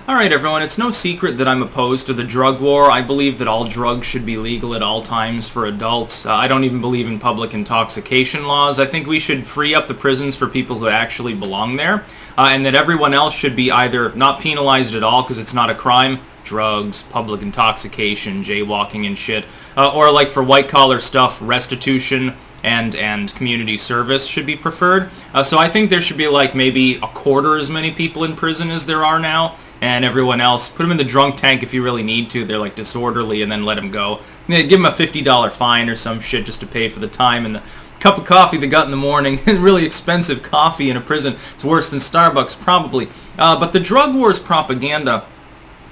Alright everyone, it's no secret that I'm opposed to the drug war. I believe that all drugs should be legal at all times for adults. I don't even believe in public intoxication laws. I think we should free up the prisons for people who actually belong there, and that everyone else should be either not penalized at all because it's not a crime, drugs, public intoxication, jaywalking and shit, or like for white-collar stuff, restitution and community service should be preferred. So I think there should be like maybe a quarter as many people in prison as there are now, and everyone else, put them in the drunk tank if you really need to. They're like disorderly, and then let them go. Yeah, give them a $50 fine or some shit just to pay for the time and the cup of coffee they got in the morning. Really expensive coffee in a prison. It's worse than Starbucks, probably. But the drug wars propaganda,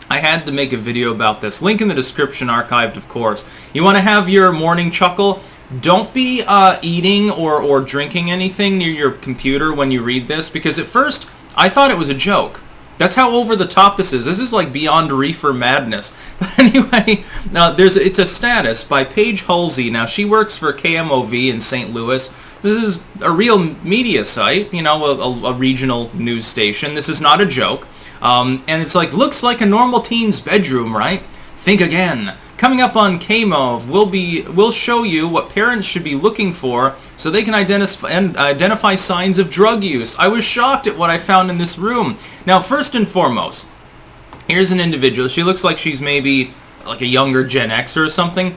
I had to make a video about this. Link in the description, archived, of course. You want to have your morning chuckle? Don't be eating or drinking anything near your computer when you read this, because at first I thought it was a joke. That's how over the top this is. This is like beyond Reefer madness. But anyway, it's a status by Paige Halsey. Now, she works for KMOV in St. Louis. This is a real media site, you know, a regional news station. This is not a joke. And it's like, looks like a normal teen's bedroom, right? Think again. Coming up on KMOV, we'll show you what parents should be looking for so they can identify signs of drug use. I was shocked at what I found in this room. Now, first and foremost, here's an individual. She looks like she's maybe like a younger Gen Xer or something.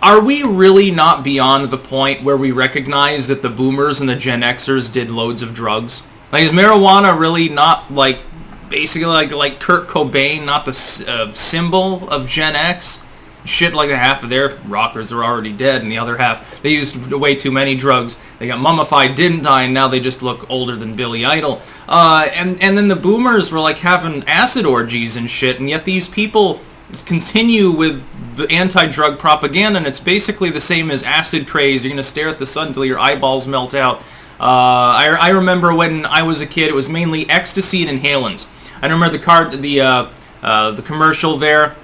Are we really not beyond the point where we recognize that the boomers and the Gen Xers did loads of drugs? Like, is marijuana really not like basically like Kurt Cobain, not the symbol of Gen X? Shit, like half of their rockers are already dead, and the other half, they used way too many drugs. They got mummified, didn't die, and now they just look older than Billy Idol. And then the boomers were like having acid orgies and shit, and yet these people continue with the anti-drug propaganda, and it's basically the same as acid craze. You're going to stare at the sun until your eyeballs melt out. I remember when I was a kid, it was mainly ecstasy and inhalants. I remember the commercial there,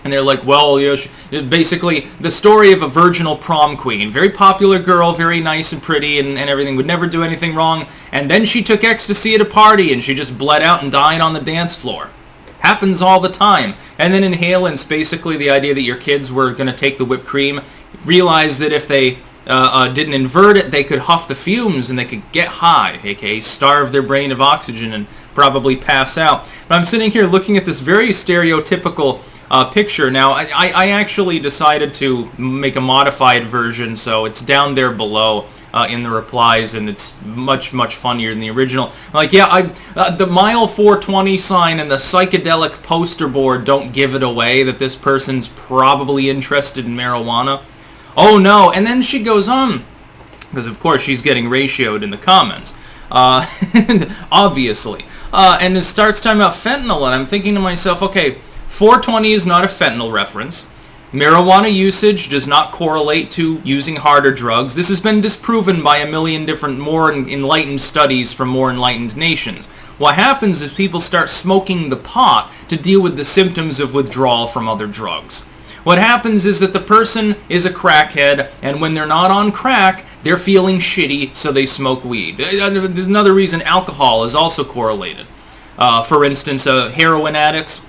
and they're like, well, you know, basically the story of a virginal prom queen, very popular girl, very nice and pretty, and everything, would never do anything wrong, and then she took ecstasy at a party, and she just bled out and died on the dance floor. Happens all the time. And then inhalants, basically the idea that your kids were going to take the whipped cream, realize that if they didn't invert it, they could huff the fumes and they could get high, aka starve their brain of oxygen and probably pass out. But I'm sitting here looking at this very stereotypical picture. Now, I actually decided to make a modified version, so it's down there below in the replies, and it's much, much funnier than the original. Like, yeah, the mile 420 sign and the psychedelic poster board don't give it away that this person's probably interested in marijuana. Oh no, and then she goes on, because of course she's getting ratioed in the comments, obviously, and it starts talking about fentanyl, and I'm thinking to myself, okay, 420 is not a fentanyl reference. Marijuana usage does not correlate to using harder drugs. This has been disproven by a million different more enlightened studies from more enlightened nations. What happens is people start smoking the pot to deal with the symptoms of withdrawal from other drugs. What happens is that the person is a crackhead, and when they're not on crack, they're feeling shitty, so they smoke weed. There's another reason alcohol is also correlated. For instance, heroin addicts,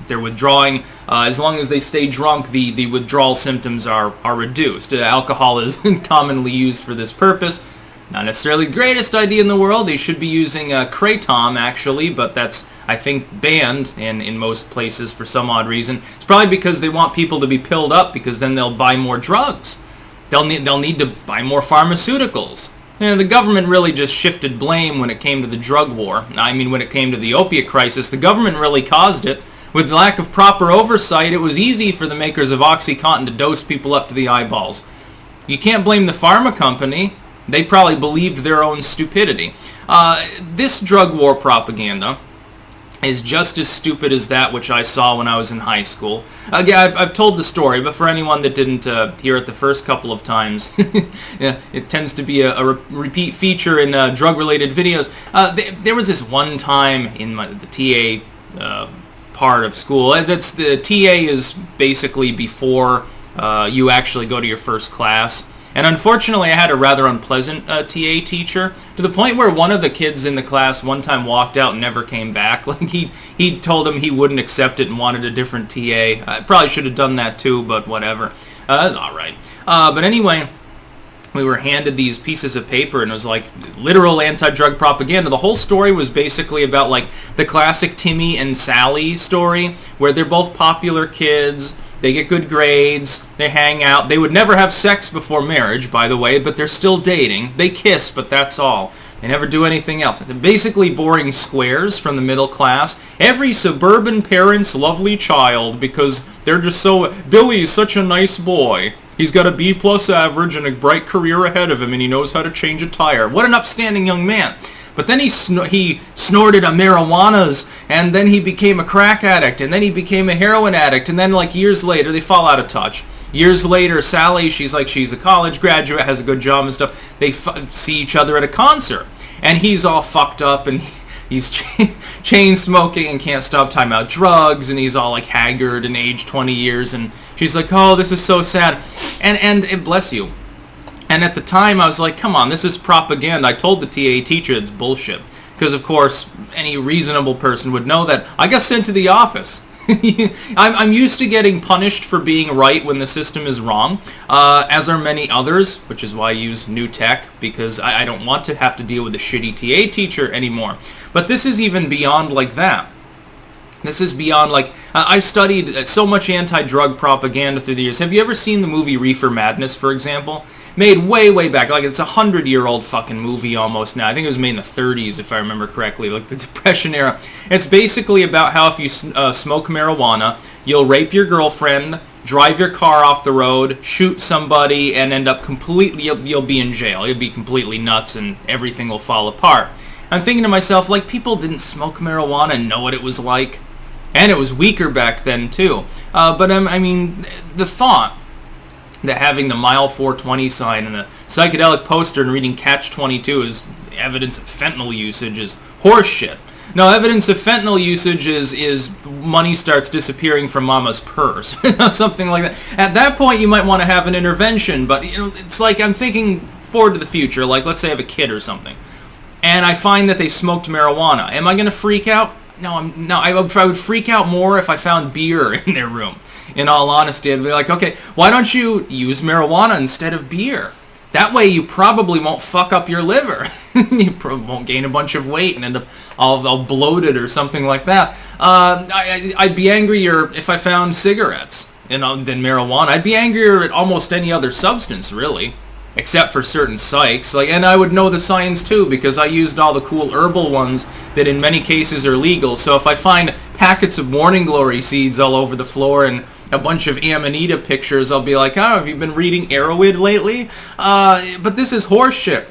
they're withdrawing. As long as they stay drunk, the withdrawal symptoms are reduced. Alcohol is commonly used for this purpose. Not necessarily the greatest idea in the world. They should be using kratom, actually, but that's, I think, banned in most places for some odd reason. It's probably because they want people to be pilled up, because then they'll buy more drugs. They'll need to buy more pharmaceuticals. You know, the government really just shifted blame when it came to the drug war. I mean, when it came to the opiate crisis, the government really caused it. With lack of proper oversight, it was easy for the makers of OxyContin to dose people up to the eyeballs. You can't blame the pharma company. They probably believed their own stupidity. This drug war propaganda is just as stupid as that which I saw when I was in high school. Again, I've told the story, but for anyone that didn't hear it the first couple of times, yeah, it tends to be a repeat feature in drug-related videos. There was this one time in the TA part of school. The TA is basically before you actually go to your first class. And unfortunately, I had a rather unpleasant TA teacher, to the point where one of the kids in the class one time walked out and never came back. Like he told him he wouldn't accept it and wanted a different TA. I probably should have done that too, but whatever. That's all right. But anyway, we were handed these pieces of paper, and it was like literal anti-drug propaganda. The whole story was basically about like the classic Timmy and Sally story, where they're both popular kids. They get good grades, they hang out. They would never have sex before marriage, by the way, but they're still dating. They kiss, but that's all. They never do anything else. They're basically boring squares from the middle class. Every suburban parent's lovely child, because they're just so... Billy's such a nice boy. He's got a B+ average and a bright career ahead of him, and he knows how to change a tire. What an upstanding young man. But then he snorted a marijuanas, and then he became a crack addict, and then he became a heroin addict, and then like years later, they fall out of touch. Years later, Sally, she's a college graduate, has a good job and stuff. They see each other at a concert, and he's all fucked up, and he's chain smoking and can't stop talking about drugs, and he's all like haggard and aged 20 years, and she's like, oh, this is so sad, and bless you. And at the time, I was like, come on, this is propaganda. I told the TA teacher it's bullshit. Because, of course, any reasonable person would know that. I got sent to the office. I'm used to getting punished for being right when the system is wrong, as are many others, which is why I use new tech, because I don't want to have to deal with a shitty TA teacher anymore. But this is even beyond like that. This is beyond, like, I studied so much anti-drug propaganda through the years. Have you ever seen the movie Reefer Madness, for example? Made way, way back. Like, it's a 100-year-old fucking movie almost now. I think it was made in the 30s, if I remember correctly, like the Depression era. It's basically about how if you smoke marijuana, you'll rape your girlfriend, drive your car off the road, shoot somebody, and end up completely, you'll be in jail. You'll be completely nuts, and everything will fall apart. I'm thinking to myself, like, people didn't smoke marijuana and know what it was like. And it was weaker back then, too. But, I mean, the thought that having the Mile 420 sign and a psychedelic poster and reading Catch-22 is evidence of fentanyl usage is horseshit. No, evidence of fentanyl usage is money starts disappearing from mama's purse. Something like that. At that point, you might want to have an intervention, but it's like I'm thinking forward to the future. Like, let's say I have a kid or something, and I find that they smoked marijuana. Am I going to freak out? No, I would freak out more if I found beer in their room. In all honesty, I'd be like, okay, why don't you use marijuana instead of beer? That way you probably won't fuck up your liver. You won't gain a bunch of weight and end up all bloated or something like that. I'd be angrier if I found cigarettes than marijuana. I'd be angrier at almost any other substance, really. Except for certain psychs, and I would know the signs too, because I used all the cool herbal ones that in many cases are legal. So if I find packets of morning glory seeds all over the floor and a bunch of Amanita pictures, I'll be like, oh, have you been reading Arrowhead lately? But this is horseshit.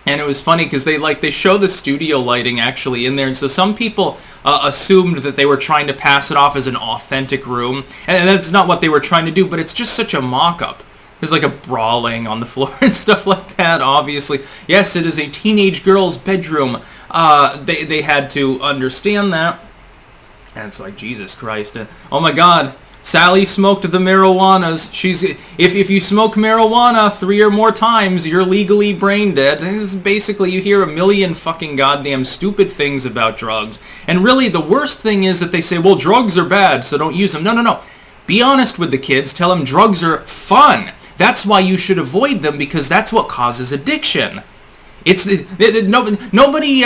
And it was funny because they show the studio lighting actually in there, and so some people assumed that they were trying to pass it off as an authentic room, and that's not what they were trying to do, but it's just such a mock-up. There's like a brawling on the floor and stuff like that, obviously. Yes, it is a teenage girl's bedroom. They had to understand that. And it's like, Jesus Christ. Oh my God. Sally smoked the marijuanas. If you smoke marijuana 3 or more times, you're legally brain dead. This is basically, you hear a million fucking goddamn stupid things about drugs. And really, the worst thing is that they say, well, drugs are bad, so don't use them. No. Be honest with the kids. Tell them drugs are fun. That's why you should avoid them, because that's what causes addiction. Nobody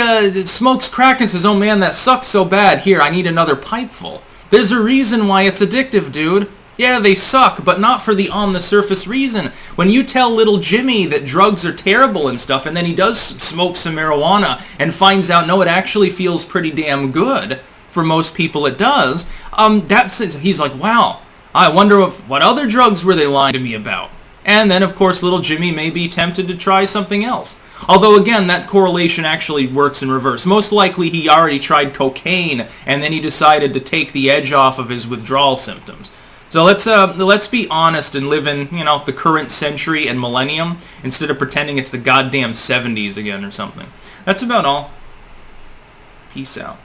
smokes crack and says, oh man, that sucks so bad. Here, I need another pipeful. There's a reason why it's addictive, dude. Yeah, they suck, but not for the on-the-surface reason. When you tell little Jimmy that drugs are terrible and stuff, and then he does smoke some marijuana and finds out, no, it actually feels pretty damn good. For most people it does. He's like, wow, I wonder what other drugs were they lying to me about? And then, of course, little Jimmy may be tempted to try something else. Although, again, that correlation actually works in reverse. Most likely he already tried cocaine, and then he decided to take the edge off of his withdrawal symptoms. So let's be honest and live in, the current century and millennium, instead of pretending it's the goddamn 70s again or something. That's about all. Peace out.